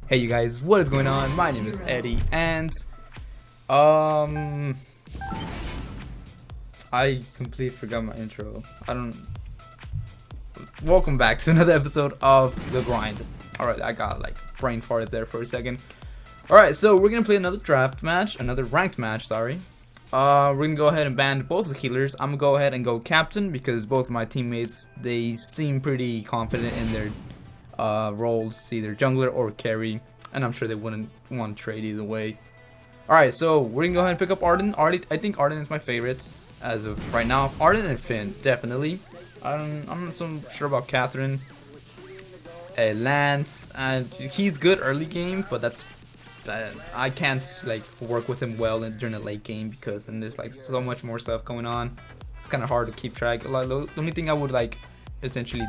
Hey you guys, what is going on? My name is Eddie, and I completely forgot my intro. Welcome back to another episode of The Grind. Alright, I got like brain farted there for a second. Alright, so we're gonna play another another ranked match, sorry. We're gonna go ahead and ban both the healers. I'm gonna go ahead and go captain because both of my teammates, they seem pretty confident in their roles, either jungler or carry, and I'm sure they wouldn't want to trade either way. Alright, so we're gonna go ahead and pick up Arden. I think Arden is my favorites as of right now. Arden and Finn, definitely. I'm not so sure about Catherine. Lance, and he's good early game, but I can't like work with him well during the late game because then there's like so much more stuff going on. It's kind of hard to keep track. The only thing I would like essentially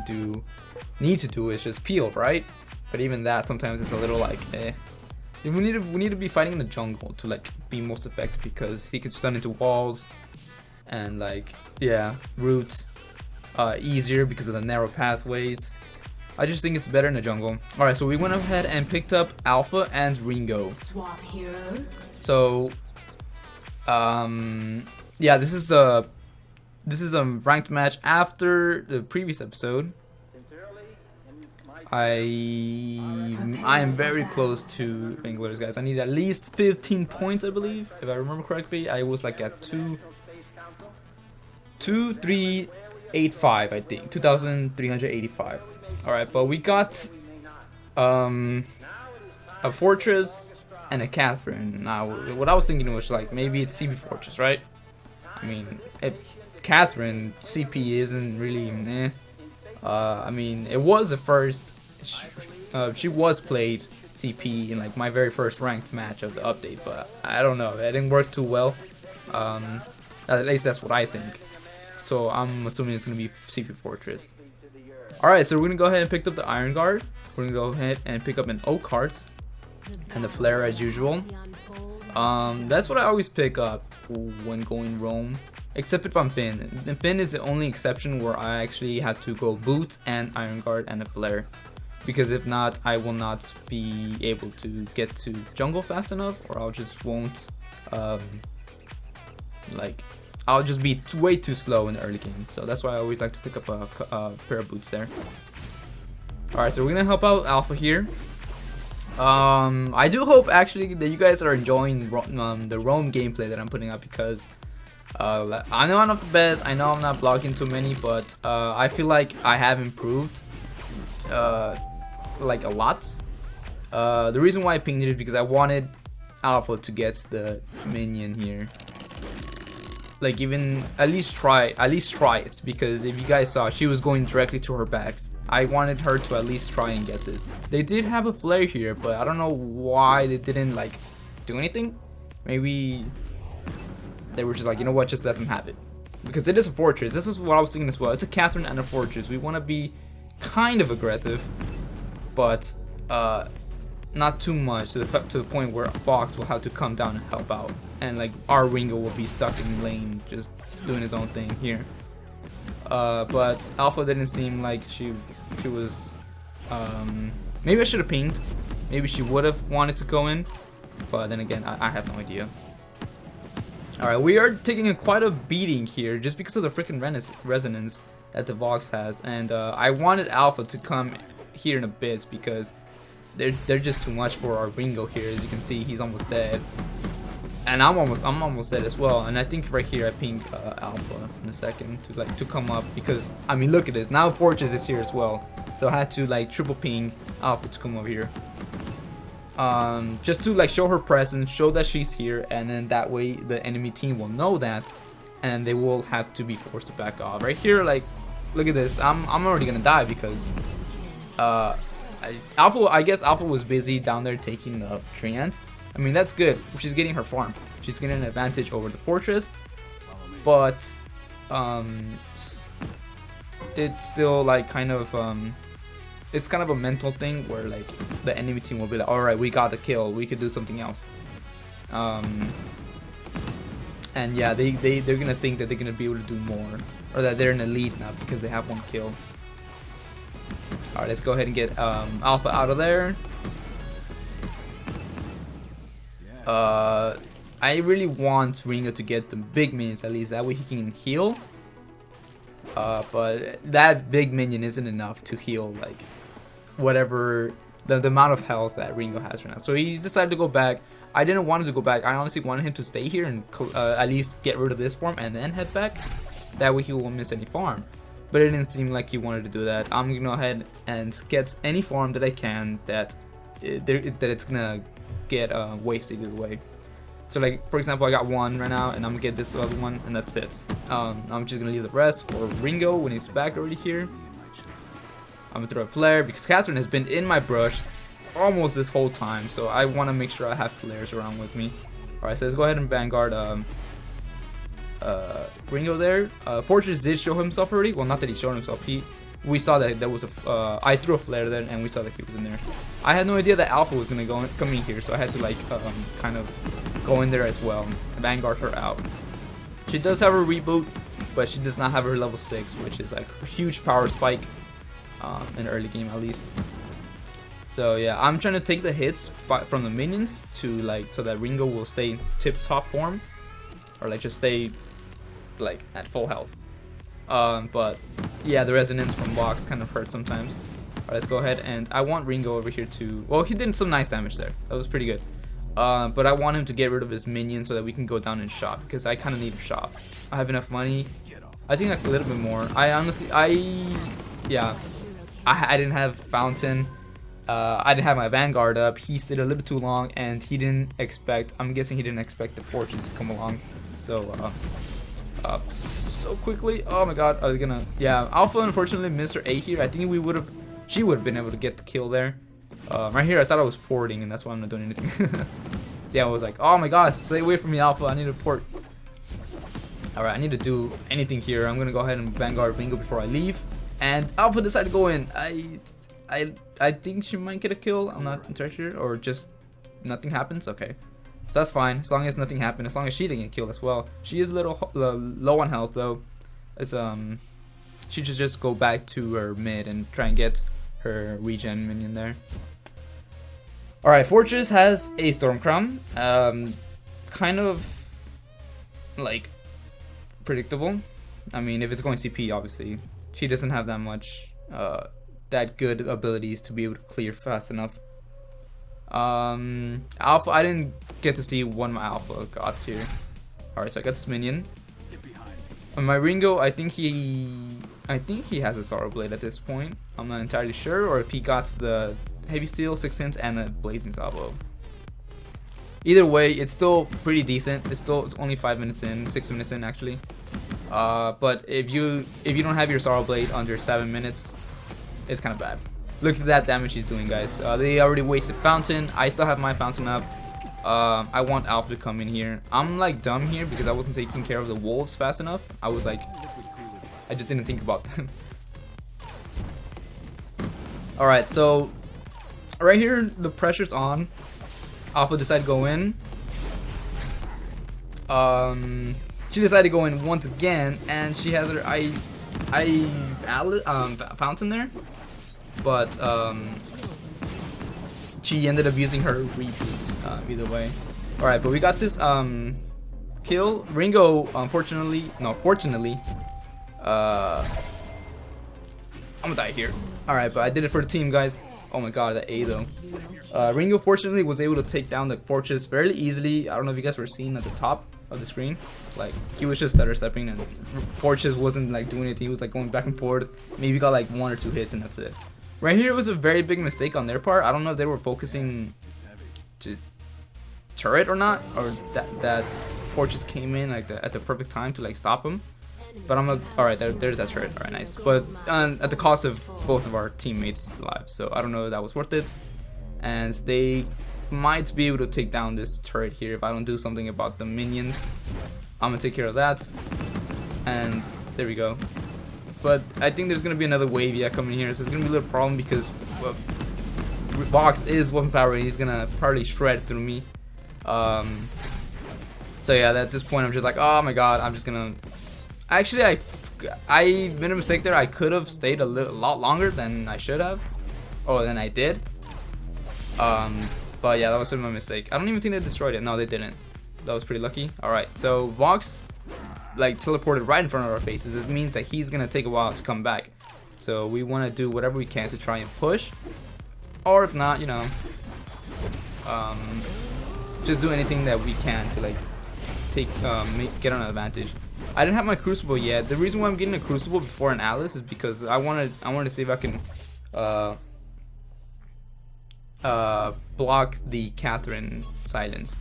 need to do is just peel, right? But even that sometimes it's a little like we need to be fighting in the jungle to like be most effective because he could stun into walls and like route easier because of the narrow pathways. I just think it's better in the jungle. Alright, so we went ahead and picked up Alpha and Ringo. Swap heroes. So yeah, this is a ranked match after the previous episode. I am very close to Vainglory, guys. I need at least 15 points, I believe, if I remember correctly. I was like at 2,385, I think, 2,385. All right, but we got a Fortress and a Catherine. Now, what I was thinking was like maybe it's CP Fortress, right? I mean, Catherine CP isn't really I mean, it was the first. She was played CP in like my very first ranked match of the update, but I don't know. It didn't work too well. At least that's what I think. So I'm assuming it's gonna be CP Fortress. All right, so we're gonna go ahead and pick up the Iron Guard. We're gonna go ahead and pick up an Oak Heart and the Flare as usual. That's what I always pick up when going roam, except if I'm Finn. And Finn is the only exception where I actually have to go boots and Iron Guard and a Flare, because if not, I will not be able to get to jungle fast enough, or I'll just won't I'll just be way too slow in the early game. So that's why I always like to pick up a pair of boots there. Alright, so we're gonna help out Alpha here. I do hope actually that you guys are enjoying the roam gameplay that I'm putting up, because I know I'm not the best, I know I'm not blocking too many, but I feel like I have improved like a lot. The reason why I pinged it is because I wanted Alpha to get the minion here. Like, even at least try it, because if you guys saw, she was going directly to her back. I wanted her to at least try and get this. They did have a flare here, but I don't know why they didn't like do anything. Maybe they were just like, you know what, just let them have it, because it is a fortress. This is what I was thinking as well. It's a Catherine and a fortress. We want to be kind of aggressive, but not too much to the point where Fox will have to come down and help out, and like our Ringo will be stuck in lane just doing his own thing here. But Alpha didn't seem like she was maybe I should have pinged. Maybe she would have wanted to go in, but then again, I have no idea. Alright, we are taking quite a beating here just because of the freaking resonance that the Vox has, and I wanted Alpha to come here in a bit because they're just too much for our Ringo here. As you can see, he's almost dead, and I'm almost dead as well. And I think right here I pinged Alpha in a second to come up, because I mean, look at this, now Fortress is here as well, so I had to like triple ping Alpha to come over here, just to like show her presence, show that she's here, and then that way the enemy team will know that, and they will have to be forced to back off. Right here, like, look at this, I'm already gonna die because I guess Alpha was busy down there taking the treant. I mean, that's good. She's getting her farm. She's getting an advantage over the fortress, but it's still like kind of it's kind of a mental thing where like the enemy team will be like, all right, we got the kill, we could do something else. And yeah, they're gonna think that they're gonna be able to do more, or that they're in the lead now because they have one kill. Alright, let's go ahead and get Alpha out of there. I really want Ringo to get the big minions at least. That way he can heal. But that big minion isn't enough to heal like whatever the amount of health that Ringo has right now. So he decided to go back. I didn't want him to go back. I honestly wanted him to stay here and at least get rid of this farm and then head back. That way he won't miss any farm. But it didn't seem like he wanted to do that. I'm gonna go ahead and get any farm that I can that it's gonna get wasted either way. So like for example, I got one right now and I'm gonna get this other one and that's it. I'm just gonna leave the rest for Ringo when he's back already here. I'm gonna throw a flare because Catherine has been in my brush almost this whole time, so I want to make sure I have flares around with me. Alright, so let's go ahead and Vanguard Ringo there. Fortress did show himself already. Well, not that he showed himself. We saw that there was a I threw a flare there and we saw that he was in there. I had no idea that Alpha was gonna come in here, so I had to like kind of go in there as well and Vanguard her out. She does have her reboot, but she does not have her level 6, which is like a huge power spike in the early game at least. So yeah, I'm trying to take the hits from the minions to like so that Ringo will stay in tip-top form, or like just stay like at full health. But yeah, the resonance from blocks kind of hurts sometimes. Alright, let's go ahead and I want Ringo over here to, well, he did some nice damage there. That was pretty good. But I want him to get rid of his minion so that we can go down and shop, because I kind of need a shop. I have enough money. I think like a little bit more. I honestly, yeah, I didn't have Fountain. I didn't have my Vanguard up. He stayed a little bit too long, and he didn't expect. I'm guessing he didn't expect the Fortress to come along. So, so quickly. Oh my God, are they gonna? Yeah, Alpha unfortunately missed her A here. I think she would have been able to get the kill there. Right here, I thought I was porting, and that's why I'm not doing anything. Yeah, I was like, oh my God, stay away from me, Alpha. I need to port. All right, I need to do anything here. I'm gonna go ahead and Vanguard Bingo before I leave. And Alpha decided to go in. I think she might get a kill. I'm not entirely sure, or just nothing happens. Okay, so that's fine as long as nothing happened. As long as she didn't get killed as well. She is a little low on health though. It's she should just go back to her mid and try and get her regen minion there. All right, Fortress has a Storm Crown. Kind of like predictable. I mean, if it's going CP, obviously she doesn't have that much that good abilities to be able to clear fast enough. Alpha, I didn't get to see one of my Alpha gods here. Alright, so I got this minion. On my Ringo, I think he has a Sorrow Blade at this point. I'm not entirely sure, or if he got the Heavy Steel, 6 cents, and a Blazing Salvo. Either way, it's still pretty decent. It's only 5 minutes in, 6 minutes in actually. But if you don't have your Sorrow Blade under 7 minutes, it's kind of bad. Look at that damage he's doing, guys. They already wasted Fountain. I still have my Fountain up. I want Alpha to come in here. I'm like dumb here because I wasn't taking care of the wolves fast enough. I was like, I just didn't think about them. Alright, so right here the pressure's on. Alpha decided to go in. She decided to go in once again, and she has her Fountain there. But she ended up using her reboots either way. Alright, but we got this kill. Ringo, fortunately, I'm gonna die here. Alright, but I did it for the team, guys. Oh my God, that A though. Ringo fortunately was able to take down the Fortress fairly easily. I don't know if you guys were seeing at the top of the screen. Like, he was just stutter stepping and Fortress wasn't like doing anything. He was like going back and forth. Maybe got like 1 or 2 hits and that's it. Right here was a very big mistake on their part. I don't know if they were focusing to turret or not, or that Fortress came in like at the perfect time to like stop him. But I'm like, alright, there's that turret. Alright, nice. But at the cost of both of our teammates' lives. So I don't know if that was worth it. And they might be able to take down this turret here if I don't do something about the minions. I'm gonna take care of that. And there we go. But I think there's gonna be another wave coming here, so it's gonna be a little problem because Box is weapon power and he's gonna probably shred through me. So yeah, at this point I'm just like, oh my God, I'm just gonna. Actually, I made a mistake there. I could have stayed a lot longer than I should have, or than I did. But yeah, that was sort of my mistake. I don't even think they destroyed it. No, they didn't. That was pretty lucky. Alright, so Vox like teleported right in front of our faces. It means that he's gonna take a while to come back. So we want to do whatever we can to try and push. Or if not, you know, just do anything that we can to like get an advantage. I didn't have my crucible yet. The reason why I'm getting a crucible before an Alice is because I wanted to see if I can block the Catherine silence.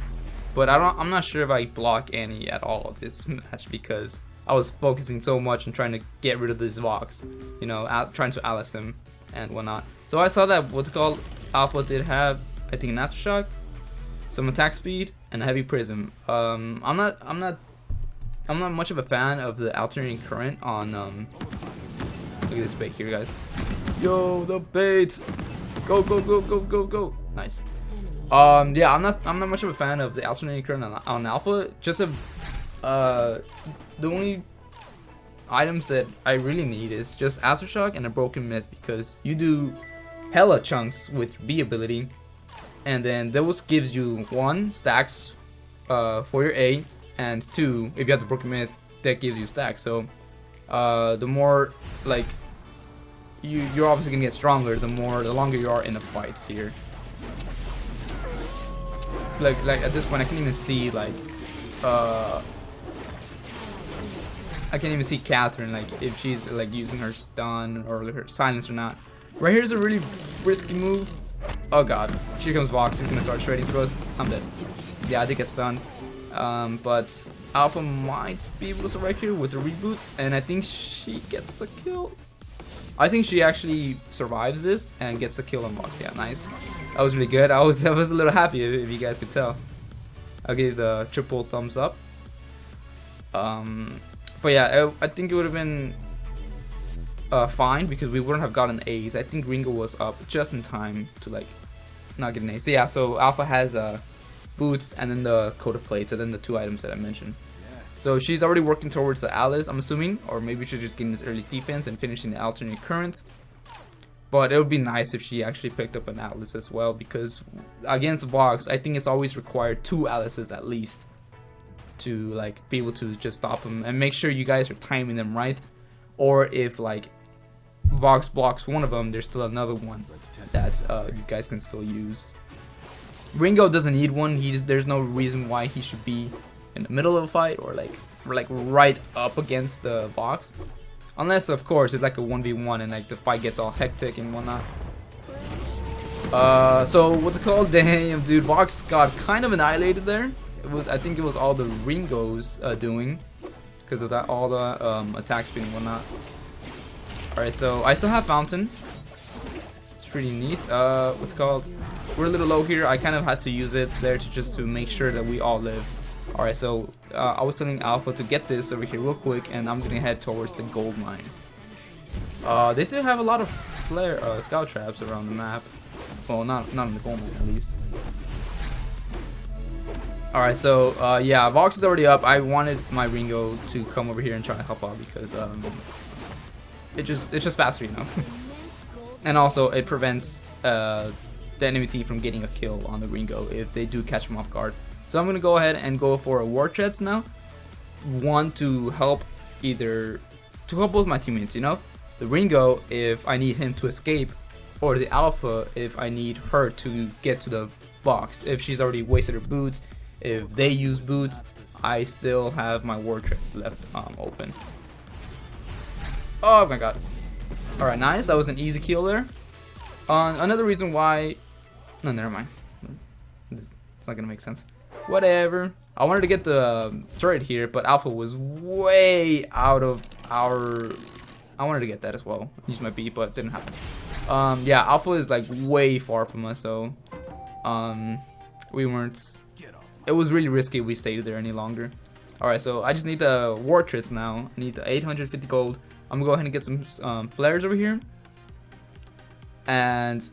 But I'm not sure if I block any at all this match because I was focusing so much on trying to get rid of this Vox, you know, trying to Alice him and whatnot. So I saw that what's called Alpha did have, I think, an aftershock, some attack speed, and a heavy prism. I'm not much of a fan of the alternating current on look at this bait here, guys. Yo, the baits. Go, go, go, go, go, go. Nice. Yeah, I'm not much of a fan of the alternating current on Alpha. Just the only items that I really need is just aftershock and a broken myth, because you do hella chunks with B ability, and then those gives you 1 stacks for your A, and 2, if you have the broken myth, that gives you stacks. So the more like you're obviously gonna get stronger the longer you are in the fights here. Like at this point I can't even see like I can't even see Catherine, like if she's like using her stun or her silence or not. Right here's a really risky move. Oh god, here comes Vox. He's gonna start shredding through us. I'm dead. Yeah, I did get stunned. But Alpha might be able to survive here with the reboot, and I think she gets a kill. I think she actually survives this and gets the kill on Vox. Yeah, nice. That was really good. I was a little happy if you guys could tell. I'll give the triple thumbs up. But yeah, I think it would have been fine because we wouldn't have gotten A's. I think Ringo was up just in time to like not get an A. So yeah, so Alpha has boots and then the coated plates and then the 2 items that I mentioned. So she's already working towards the Alice, I'm assuming, or maybe she's just getting this early defense and finishing the alternate current. But it would be nice if she actually picked up an Alice as well, because against Vox, I think it's always required 2 Alices at least to like be able to just stop them, and make sure you guys are timing them right. Or if like Vox blocks one of them, there's still another one that you guys can still use. Ringo doesn't need one. There's no reason why he should be in the middle of a fight or like right up against the Vox, unless of course it's like a 1v1 and like the fight gets all hectic and whatnot. So what's it called? Damn, dude, Vox got kind of annihilated there. I think it was all the Ringo's doing, because of that, all the attack speed and whatnot. Alright, so I still have Fountain. It's pretty neat. What's it called? We're a little low here. I kind of had to use it there just to make sure that we all live. Alright, so I was telling Alpha to get this over here real quick, and I'm gonna head towards the gold mine. They do have a lot of flare scout traps around the map. Well, not in the gold mine at least. Alright, so yeah, Vox is already up. I wanted my Ringo to come over here and try to help out because it's just faster, you know. And also it prevents the enemy team from getting a kill on the Ringo if they do catch him off guard. So I'm gonna go ahead and go for a War Treads now. One to help both my teammates, you know. The Ringo if I need him to escape, or the Alpha if I need her to get to the box. If she's already wasted her boots, if they use boots, I still have my War Treads left open. Oh my god. Alright, nice. That was an easy kill there. Another reason why... No, never mind. It's not gonna make sense. Whatever. I wanted to get the turret here, but Alpha was way out of our... I wanted to get that as well. Use my B, but it didn't happen. Yeah, Alpha is like way far from us, so... we weren't... It was really risky if we stayed there any longer. Alright, so I just need the War Treads now. I need the 850 gold. I'm gonna go ahead and get some flares over here. And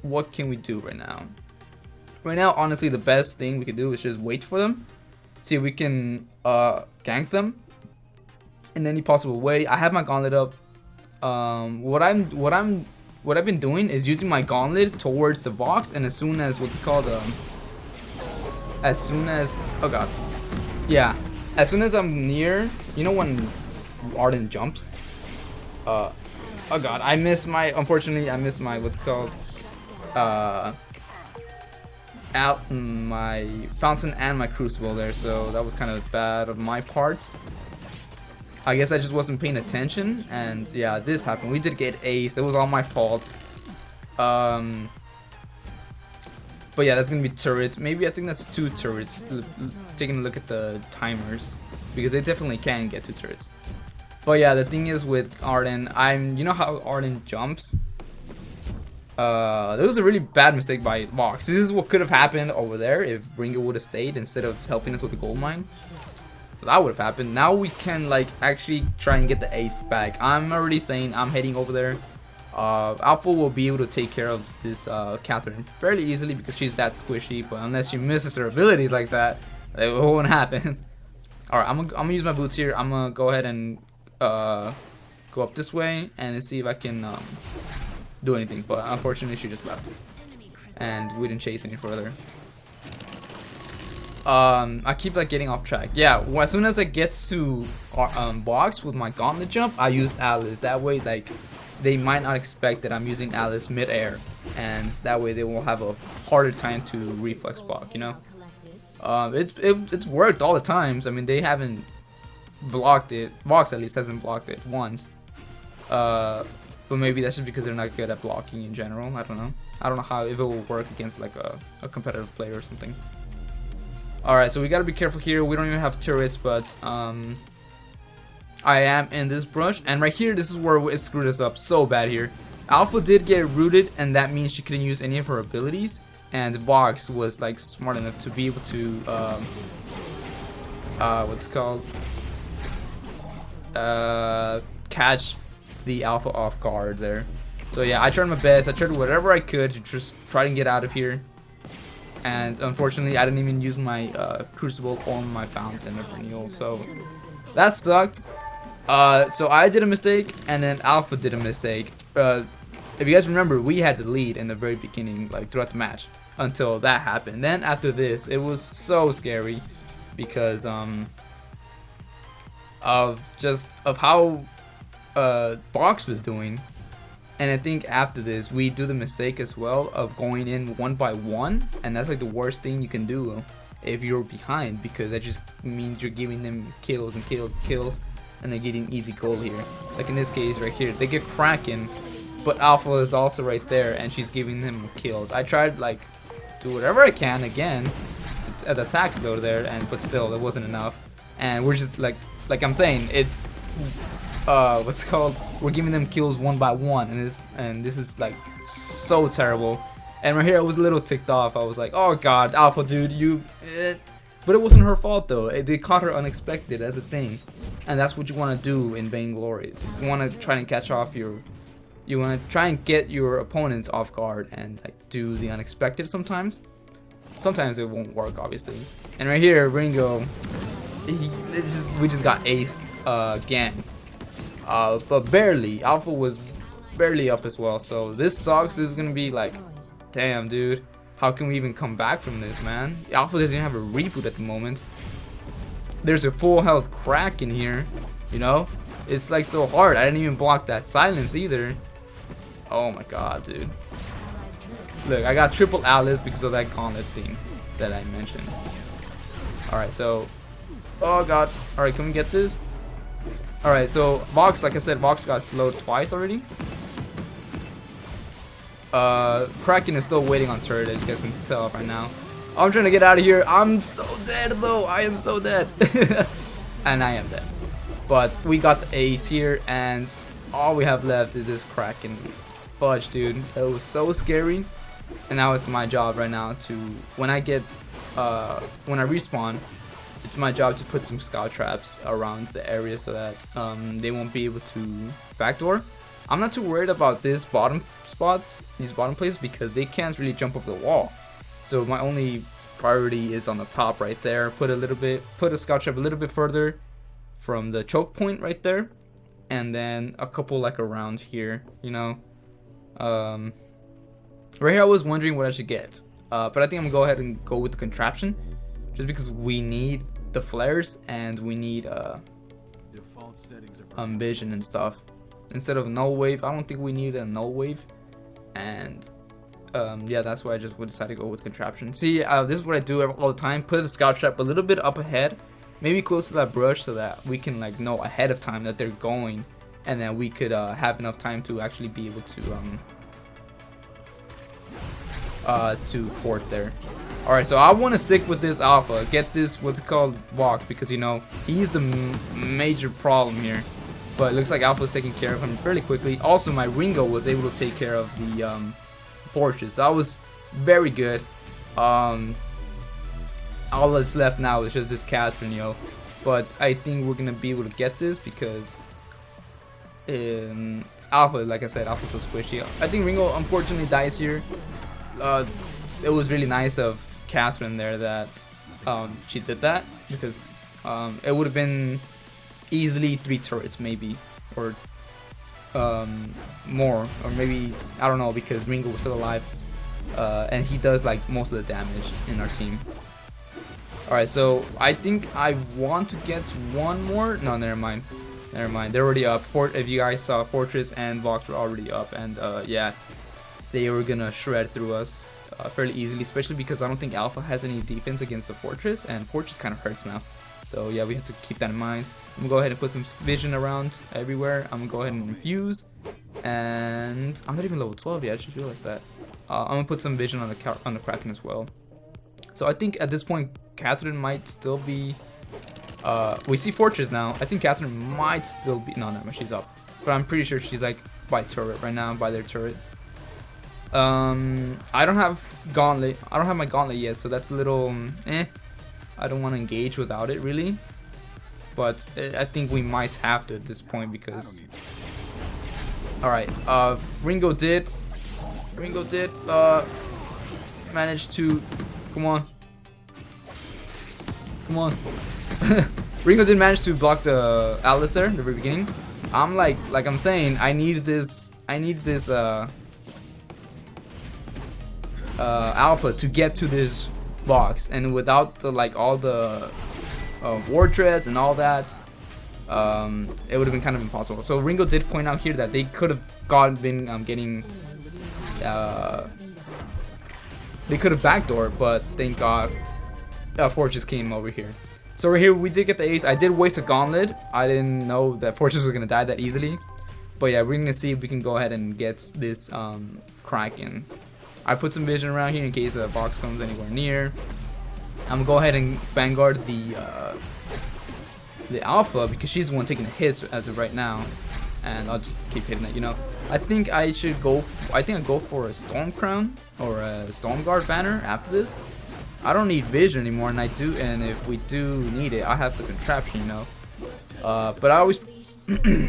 what can we do right now? Right now, honestly, the best thing we could do is just wait for them. See if we can gank them in any possible way. I have my gauntlet up. What I'm what I've been doing is using my gauntlet towards the box, and as soon as what's it called, as soon as, oh god, yeah, as soon as I'm near, you know when Arden jumps, oh god, I missed my, unfortunately I missed my what's it called, out my fountain and my crucible there, so that was kind of bad of my parts. I guess I just wasn't paying attention, and yeah, this happened. We did get ace. It was all my fault. But yeah, that's gonna be turrets. Maybe I think that's 2 turrets. Taking a look at the timers, because they definitely can get 2 turrets. But yeah, the thing is with Arden, you know how Arden jumps. That was a really bad mistake by Vox. This is what could have happened over there if Ringo would have stayed instead of helping us with the gold mine. So that would have happened. Now we can like actually try and get the ace back. I'm already saying I'm heading over there. Alpha will be able to take care of this Catherine fairly easily because she's that squishy. But unless she misses her abilities like that, it won't happen. All right, I'm gonna use my boots here. I'm gonna go ahead and go up this way and see if I can do anything. But unfortunately, she just left, and we didn't chase any further. I keep like getting off track. Yeah, as soon as it gets to box with my gauntlet jump, I use Alice. That way, like, they might not expect that I'm using Alice mid-air, and that way they will have a harder time to reflex block. You know, it's worked all the times. I mean, they haven't blocked it. Vox at least hasn't blocked it once. But maybe that's just because they're not good at blocking in general. I don't know. I don't know how if it will work against like a competitive player or something. Alright, so we gotta be careful here. We don't even have turrets, but I am in this brush. And right here, this is where it screwed us up so bad here. Alpha did get rooted, and that means she couldn't use any of her abilities. And Vox was like smart enough to be able to, what's it called? Catch the Alpha off guard there. So yeah, I tried my best. I tried whatever I could to just try and get out of here. And unfortunately, I didn't even use my crucible or my fountain of renewal, so that sucked. So I did a mistake, and then Alpha did a mistake. If you guys remember, we had the lead in the very beginning, like throughout the match, until that happened. Then after this, it was so scary because of how Box was doing. And I think after this, we do the mistake as well of going in 1 by 1, and that's like the worst thing you can do if you're behind, because that just means you're giving them kills and kills and kills, and they're getting easy gold here. Like in this case right here, they get Kraken, but Alpha is also right there, and she's giving them kills. I tried like do whatever I can again at the attack slow there, but still it wasn't enough. And we're just like I'm saying, it's what's it called, we're giving them kills 1 by 1, and this is like so terrible. And right here I was a little ticked off. I was like, oh god, Alpha dude, you but it wasn't her fault though. They caught her unexpected as a thing, and that's what you want to do in Vainglory. You want to try and catch off you want to try and get your opponents off guard and like do the unexpected. Sometimes it won't work, obviously. And right here, Ringo, we just got aced again. But barely. Alpha was barely up as well, so this sucks. This is gonna be like, damn dude, how can we even come back from this, man? Alpha doesn't even have a reboot at the moment. There's a full health Kraken here, you know? It's like so hard. I didn't even block that silence either. Oh my god, dude. Look, I got triple Alice because of that gauntlet thing that I mentioned. Alright, so, oh god. Alright, can we get this? Alright, so Vox, like I said, Vox got slowed twice already. Kraken is still waiting on turret, as you guys can tell right now. I'm trying to get out of here. I'm so dead though. I am so dead. And I am dead. But we got the ace here, and all we have left is this Kraken. Fudge, dude. It was so scary. And now it's my job right now to, when I respawn, it's my job to put some scout traps around the area so that they won't be able to backdoor. I'm not too worried about these bottom places, because they can't really jump over the wall. So my only priority is on the top right there. Put a scout trap a little bit further from the choke point right there, and then a couple like around here, you know. Right here I was wondering what I should get, but I think I'm gonna go ahead and go with the contraption, just because we need the flares and we need vision and stuff. Instead of null wave, I don't think we need a null wave, and yeah, that's why I just would decide to go with contraption. See, this is what I do all the time: put the scout trap a little bit up ahead, maybe close to that brush, so that we can like know ahead of time that they're going, and then we could have enough time to actually be able to fort there. Alright, so I want to stick with this alpha, get this what's it called walk, because you know he's the major problem here. But it looks like alpha is taking care of him fairly quickly. Also, my Ringo was able to take care of the fortress. That was very good. All that's left now is just this Catherine, yo. But I think we're gonna be able to get this because alpha, like I said, alpha's so squishy. I think Ringo unfortunately dies here. It was really nice of Catherine there that she did that, because it would have been easily 3 turrets maybe, or more, or maybe, I don't know, because Ringo was still alive, and he does like most of the damage in our team. Alright, so I think I want to get one more. No, never mind, they're already up. If you guys saw, Fortress and Vox were already up, and yeah, they were gonna shred through us fairly easily, especially because I don't think Alpha has any defense against the Fortress, and Fortress kind of hurts now. So yeah, we have to keep that in mind. I'm gonna go ahead and put some vision around everywhere. I'm gonna go ahead and infuse, and I'm not even level 12 yet. I just realized that. I'm gonna put some vision on the Kraken as well. So I think at this point, Catherine might still be. We see Fortress now. I think Catherine might still be. No, she's up. But I'm pretty sure she's like by turret right now, by their turret. I don't have gauntlet. I don't have my gauntlet yet, so that's a little I don't want to engage without it really, but I think we might have to at this point because. All right, Ringo did manage to. Come on. Ringo did manage to block the Atlas there in the very beginning. I'm like I'm saying, I need this alpha to get to this box, and without the all the war treads and all that, it would have been kind of impossible. So Ringo did point out here that they could have been getting they could have backdoored, but thank God Fortress came over here. So right here we did get the ace. I did waste a gauntlet. I didn't know that Fortress was gonna die that easily, but yeah, we're gonna see if we can go ahead and get this Kraken. I put some vision around here in case a box comes anywhere near. I'm gonna go ahead and vanguard the alpha because she's the one taking the hits as of right now, and I'll just keep hitting it. You know, I think I should go. I think I'll go for a Storm Crown or a Storm Guard banner after this. I don't need vision anymore, and if we do need it, I have the contraption. You know, but I always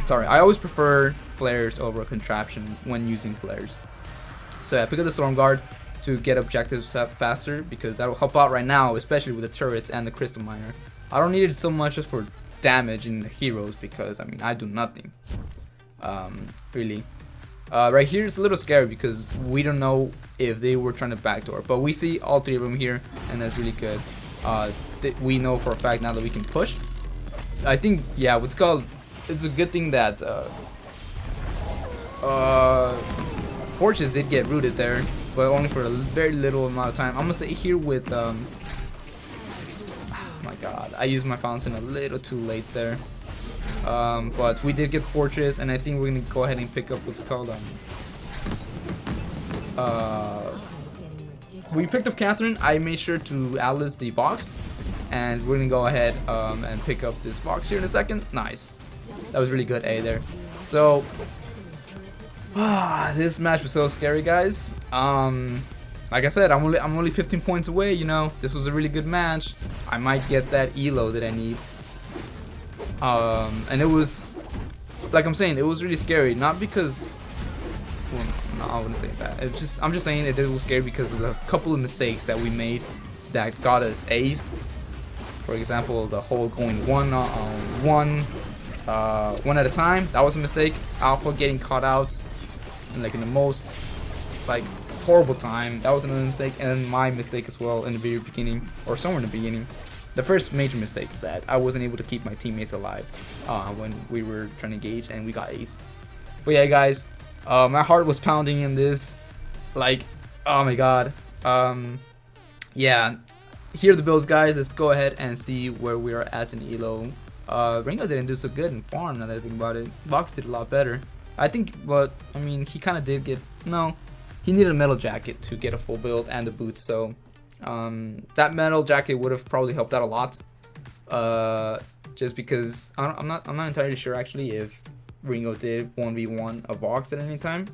sorry, I always prefer flares over a contraption when using flares. So yeah, pick up the Storm Guard to get objectives faster, because that will help out right now, especially with the turrets and the Crystal Miner. I don't need it so much just for damage in the heroes, because I mean I do nothing really. Right here it's a little scary because we don't know if they were trying to backdoor, but we see all 3 of them here, and that's really good. We know for a fact now that we can push. I think, yeah, it's a good thing that Fortress did get rooted there, but only for a very little amount of time. I'm gonna stay here with oh my god, I used my fountain a little too late there. But we did get Fortress, and I think we're gonna go ahead and pick up what's called we picked up Catherine. I made sure to Atlas the box, and we're gonna go ahead and pick up this box here in a second. Nice, that was really good A there. So this match was so scary, guys. Like I said, I'm only 15 points away. You know, this was a really good match. I might get that elo that I need. And it was, like I'm saying, it was really scary. Not because, well, no, I wouldn't say that. I'm just saying it was scary because of a couple of mistakes that we made that got us aced. For example, the whole going one at a time. That was a mistake. Alpha getting caught out. like in the most like horrible time. That was another mistake, and then my mistake as well in the very beginning, or somewhere in the beginning. The first major mistake that I wasn't able to keep my teammates alive when we were trying to engage and we got aced. But yeah, guys, my heart was pounding in this. Like, oh my god. Yeah, here are the builds, guys. Let's go ahead and see where we are at in elo. Ringo didn't do so good in farm, now that I think about it. Vox did a lot better. I think, but I mean, he kind of did get, no, he needed a metal jacket to get a full build and the boots, so that metal jacket would have probably helped out a lot. Just because I'm not entirely sure actually if Ringo did 1v1 a Vox at any time.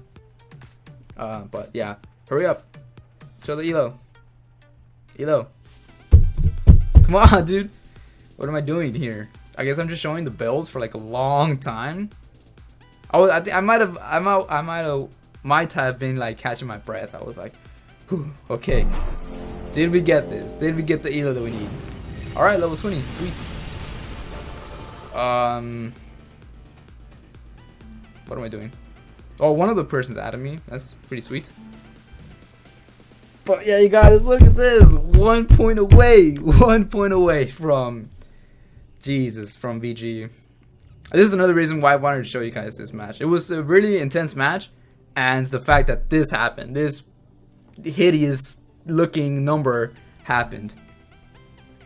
But yeah, hurry up, show the elo. Come on, dude. What am I doing here? I guess I'm just showing the builds for like a long time. Oh, I think I might have been like catching my breath. I was like, whew, okay. Did we get this? Did we get the elo that we need? All right, level 20, sweet. What am I doing? Oh, one of the persons added me. That's pretty sweet. But yeah, you guys, look at this. 1 point away. 1 point away from from VG. This is another reason why I wanted to show you guys this match. It was a really intense match, and the fact that this happened, this hideous looking number happened.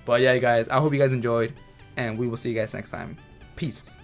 But yeah, guys, I hope you guys enjoyed, and we will see you guys next time. Peace.